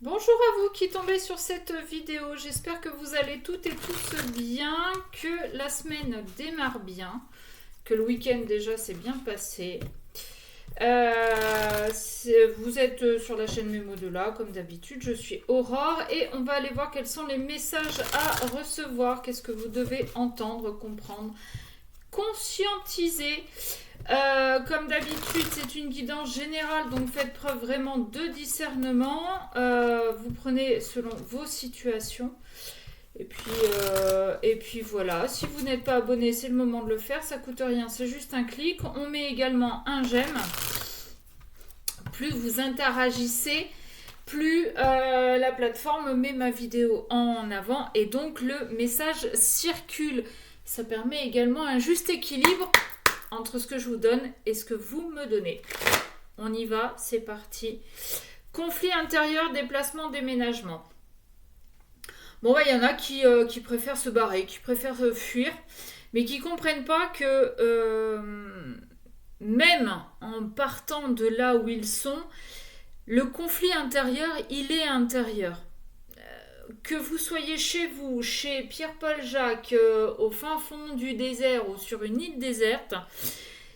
Bonjour à vous qui tombez sur cette vidéo, j'espère que vous allez toutes et tous bien, que la semaine démarre bien, que le week-end déjà s'est bien passé. Vous êtes sur la chaîne Mémo de là, comme d'habitude, je suis Aurore et on va aller voir quels sont les messages à recevoir, qu'est-ce que vous devez entendre, comprendre, conscientiser. Comme d'habitude, c'est une guidance générale, donc faites preuve vraiment de discernement. Vous prenez selon vos situations. Et puis voilà, si vous n'êtes pas abonné, c'est le moment de le faire, ça coûte rien, c'est juste un clic. On met également un j'aime. Plus vous interagissez, plus la plateforme met ma vidéo en avant et donc le message circule. Ça permet également un juste équilibre entre ce que je vous donne et ce que vous me donnez. On y va, c'est parti. Conflit intérieur, déplacement, déménagement. Bon, il y en a qui préfèrent se barrer, qui préfèrent fuir, mais qui ne comprennent pas que même en partant de là où ils sont, le conflit intérieur, il est intérieur. Que vous soyez chez vous, chez Pierre-Paul Jacques, au fin fond du désert ou sur une île déserte,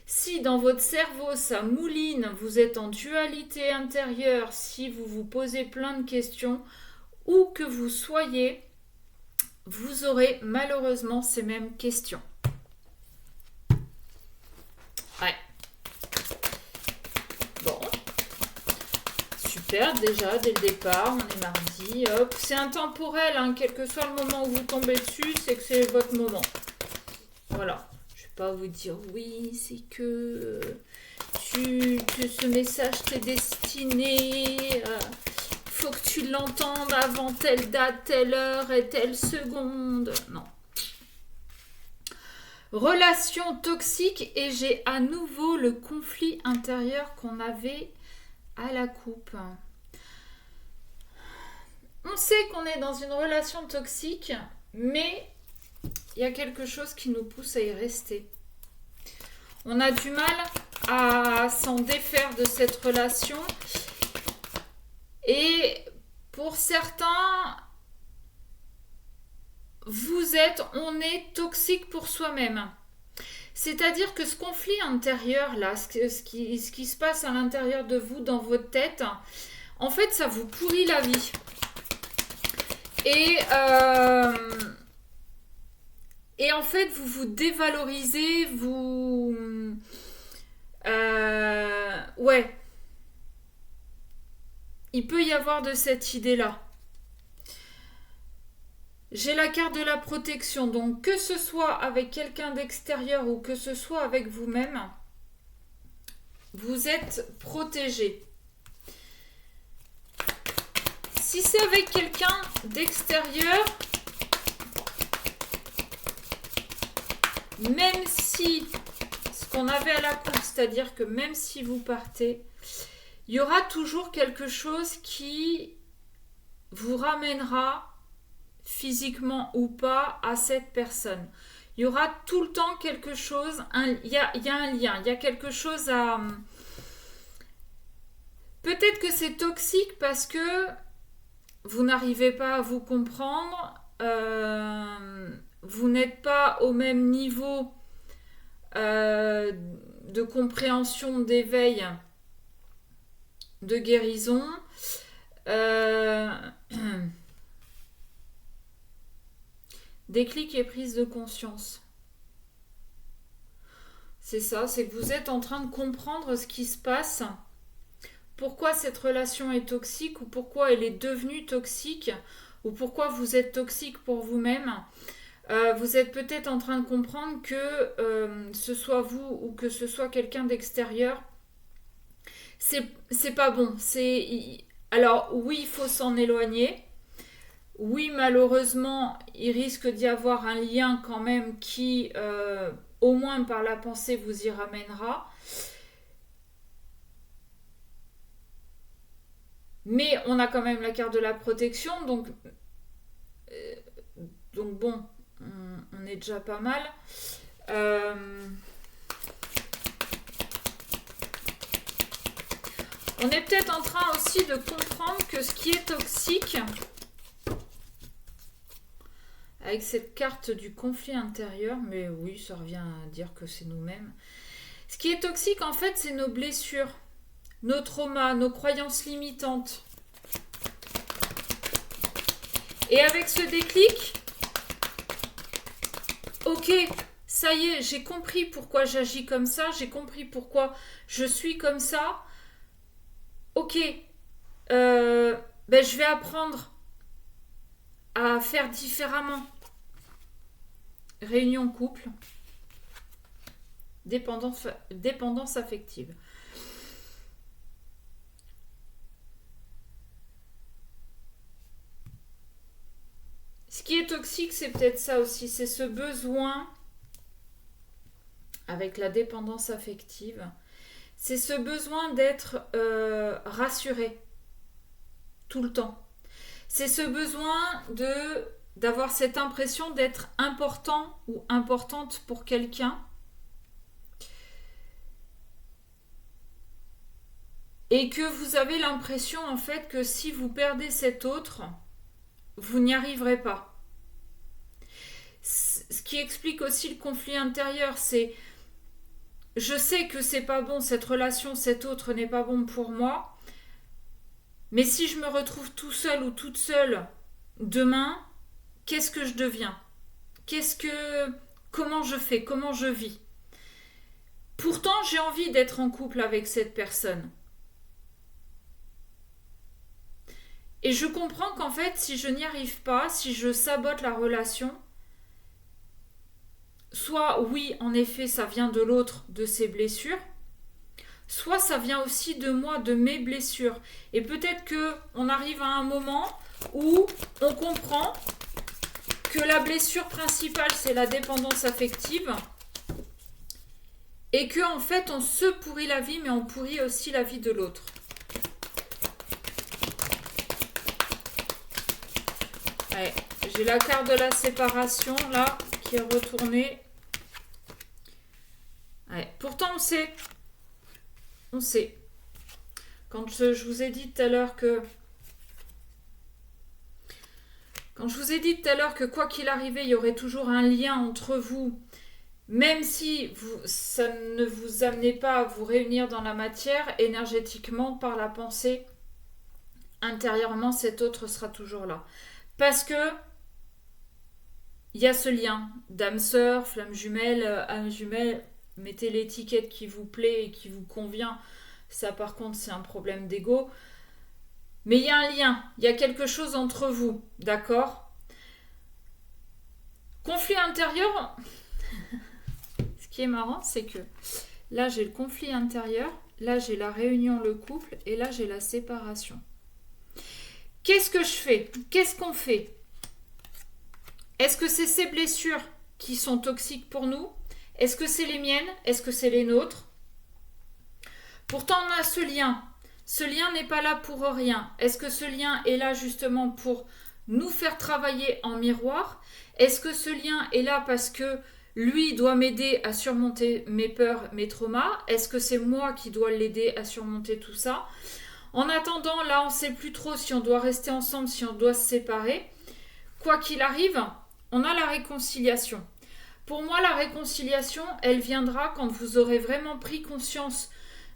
si dans votre cerveau ça mouline, vous êtes en dualité intérieure, si vous vous posez plein de questions, où que vous soyez, vous aurez malheureusement ces mêmes questions. Ouais. Bon. Super, déjà, dès le départ, on est mardi. Hop. C'est intemporel, hein, quel que soit le moment où vous tombez dessus, c'est que c'est votre moment. Voilà. Je ne vais pas vous dire, oui, c'est que ce message t'est destiné... faut que tu l'entendes avant telle date, telle heure et telle seconde. Non. Relation toxique et j'ai à nouveau le conflit intérieur qu'on avait à la coupe. On sait qu'on est dans une relation toxique, mais il y a quelque chose qui nous pousse à y rester. On a du mal à s'en défaire de cette relation. Et pour certains, on est toxique pour soi-même. C'est-à-dire que ce conflit intérieur, là, ce qui se passe à l'intérieur de vous, dans votre tête, en fait, ça vous pourrit la vie. Et en fait, vous vous dévalorisez, ouais. Il peut y avoir de cette idée-là. J'ai la carte de la protection, donc que ce soit avec quelqu'un d'extérieur ou que ce soit avec vous-même, vous êtes protégé. Si c'est avec quelqu'un d'extérieur, même si ce qu'on avait à la coupe, c'est-à-dire que même si vous partez, il y aura toujours quelque chose qui vous ramènera physiquement ou pas à cette personne. Il y aura tout le temps quelque chose, il y a un lien, il y a quelque chose à... Peut-être que c'est toxique parce que vous n'arrivez pas à vous comprendre, vous n'êtes pas au même niveau de compréhension, d'éveil, de guérison. Déclic et prise de conscience. C'est ça, c'est que vous êtes en train de comprendre ce qui se passe, pourquoi cette relation est toxique ou pourquoi elle est devenue toxique ou pourquoi vous êtes toxique pour vous-même. Vous êtes peut-être en train de comprendre que ce soit vous ou que ce soit quelqu'un d'extérieur, c'est pas bon. Alors oui, il faut s'en éloigner. Oui, malheureusement, il risque d'y avoir un lien quand même qui, au moins par la pensée, vous y ramènera. Mais on a quand même la carte de la protection, donc bon, on est déjà pas mal. On est peut-être en train aussi de comprendre que ce qui est toxique, avec cette carte du conflit intérieur, mais oui, ça revient à dire que c'est nous-mêmes. Ce qui est toxique, en fait, c'est nos blessures, nos traumas, nos croyances limitantes. Et avec ce déclic, ok, ça y est, j'ai compris pourquoi j'agis comme ça, j'ai compris pourquoi je suis comme ça. Ok, je vais apprendre à faire différemment. Réunion couple, dépendance affective. Ce qui est toxique, c'est peut-être ça aussi, c'est ce besoin, avec la dépendance affective, c'est ce besoin d'être rassuré tout le temps. C'est ce besoin d'avoir cette impression d'être important ou importante pour quelqu'un. Et que vous avez l'impression en fait que si vous perdez cet autre, vous n'y arriverez pas. Ce qui explique aussi le conflit intérieur, c'est je sais que c'est pas bon cette relation, cet autre n'est pas bon pour moi, mais si je me retrouve tout seul ou toute seule demain, qu'est-ce que je deviens? Comment je fais? Comment je vis? Pourtant, j'ai envie d'être en couple avec cette personne. Et je comprends qu'en fait, si je n'y arrive pas, si je sabote la relation, soit oui, en effet, ça vient de l'autre, de ses blessures, soit ça vient aussi de moi, de mes blessures. Et peut-être qu'on arrive à un moment où on comprend que la blessure principale, c'est la dépendance affective, et que en fait, on se pourrit la vie, mais on pourrit aussi la vie de l'autre. Ouais, j'ai la carte de la séparation, là, qui est retournée. Ouais, pourtant, on sait. On sait. Quand je vous ai dit tout à l'heure que... Quand je vous ai dit tout à l'heure que quoi qu'il arrivait, il y aurait toujours un lien entre vous, même si ça ne vous amenait pas à vous réunir dans la matière, énergétiquement, par la pensée, intérieurement, cet autre sera toujours là. Parce que il y a ce lien d'âme sœur, flamme jumelle, âme jumelle, mettez l'étiquette qui vous plaît et qui vous convient. Ça, par contre, c'est un problème d'ego. Mais il y a un lien, il y a quelque chose entre vous, d'accord? Conflit intérieur, ce qui est marrant, c'est que là, j'ai le conflit intérieur, là, j'ai la réunion, le couple, et là, j'ai la séparation. Qu'est-ce que je fais? Qu'est-ce qu'on fait? Est-ce que c'est ces blessures qui sont toxiques pour nous? Est-ce que c'est les miennes? Est-ce que c'est les nôtres? Pourtant, on a ce lien. Ce lien n'est pas là pour rien. Est-ce que ce lien est là justement pour nous faire travailler en miroir? Est-ce que ce lien est là parce que lui doit m'aider à surmonter mes peurs, mes traumas? Est-ce que c'est moi qui dois l'aider à surmonter tout ça? En attendant, là, on ne sait plus trop si on doit rester ensemble, si on doit se séparer. Quoi qu'il arrive, on a la réconciliation. Pour moi, la réconciliation, elle viendra quand vous aurez vraiment pris conscience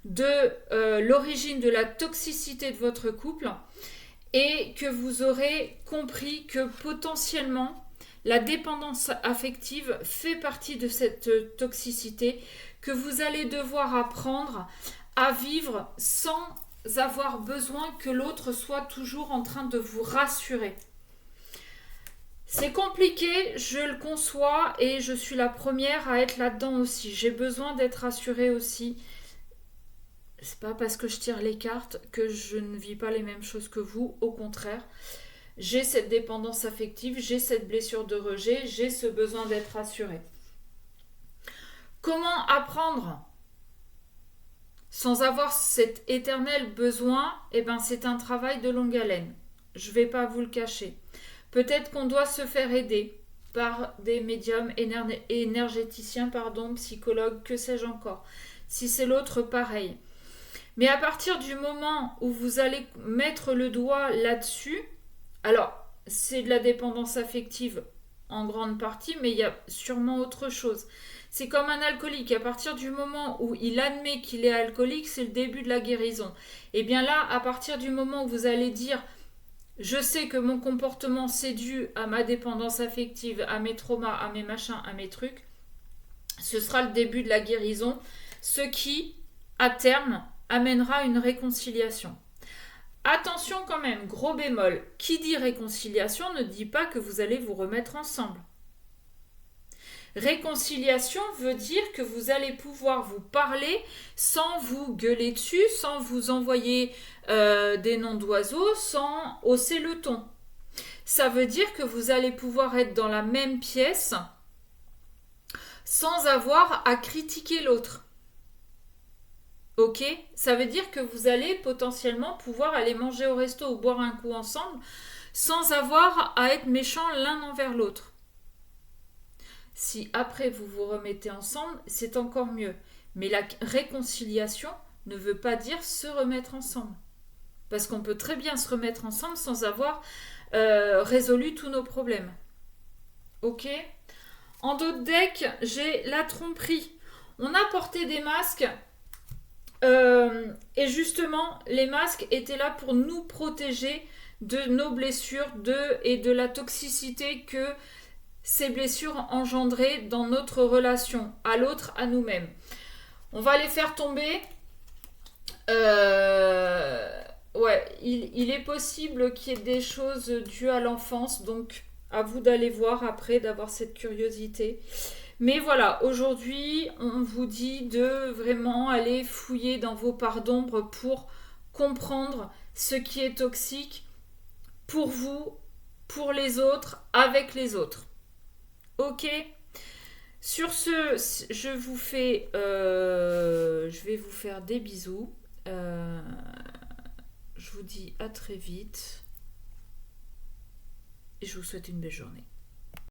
de l'origine de la toxicité de votre couple et que vous aurez compris que potentiellement la dépendance affective fait partie de cette toxicité, que vous allez devoir apprendre à vivre sans avoir besoin que l'autre soit toujours en train de vous rassurer. C'est compliqué, je le conçois et je suis la première à être là-dedans aussi. J'ai besoin d'être rassurée aussi. C'est pas parce que je tire les cartes que je ne vis pas les mêmes choses que vous. Au contraire, j'ai cette dépendance affective, j'ai cette blessure de rejet, j'ai ce besoin d'être rassurée. Comment apprendre sans avoir cet éternel besoin? Eh bien, c'est un travail de longue haleine. Je ne vais pas vous le cacher. Peut-être qu'on doit se faire aider par des médiums énergéticiens, psychologues, que sais-je encore. Si c'est l'autre, pareil. Mais à partir du moment où vous allez mettre le doigt là-dessus, alors c'est de la dépendance affective en grande partie, mais il y a sûrement autre chose. C'est comme un alcoolique. À partir du moment où il admet qu'il est alcoolique, c'est le début de la guérison. Et bien là, à partir du moment où vous allez dire je sais que mon comportement c'est dû à ma dépendance affective, à mes traumas, à mes machins, à mes trucs, ce sera le début de la guérison, ce qui, à terme, amènera une réconciliation. Attention quand même, gros bémol, qui dit réconciliation ne dit pas que vous allez vous remettre ensemble. Réconciliation veut dire que vous allez pouvoir vous parler sans vous gueuler dessus, sans vous envoyer des noms d'oiseaux, sans hausser le ton. Ça veut dire que vous allez pouvoir être dans la même pièce sans avoir à critiquer l'autre. Ok ? Ça veut dire que vous allez potentiellement pouvoir aller manger au resto ou boire un coup ensemble sans avoir à être méchants l'un envers l'autre. Si après vous vous remettez ensemble, c'est encore mieux. Mais la réconciliation ne veut pas dire se remettre ensemble. Parce qu'on peut très bien se remettre ensemble sans avoir résolu tous nos problèmes. Ok ? En dos de deck, j'ai la tromperie. On a porté des masques. Et justement, les masques étaient là pour nous protéger de nos blessures et de la toxicité que ces blessures engendraient dans notre relation à l'autre, à nous-mêmes. On va les faire tomber. Ouais, il est possible qu'il y ait des choses dues à l'enfance, donc à vous d'aller voir après, d'avoir cette curiosité. Mais voilà, aujourd'hui, on vous dit de vraiment aller fouiller dans vos parts d'ombre pour comprendre ce qui est toxique pour vous, pour les autres, avec les autres. Ok ? Sur ce, je vais vous faire des bisous. Je vous dis à très vite. Et je vous souhaite une belle journée.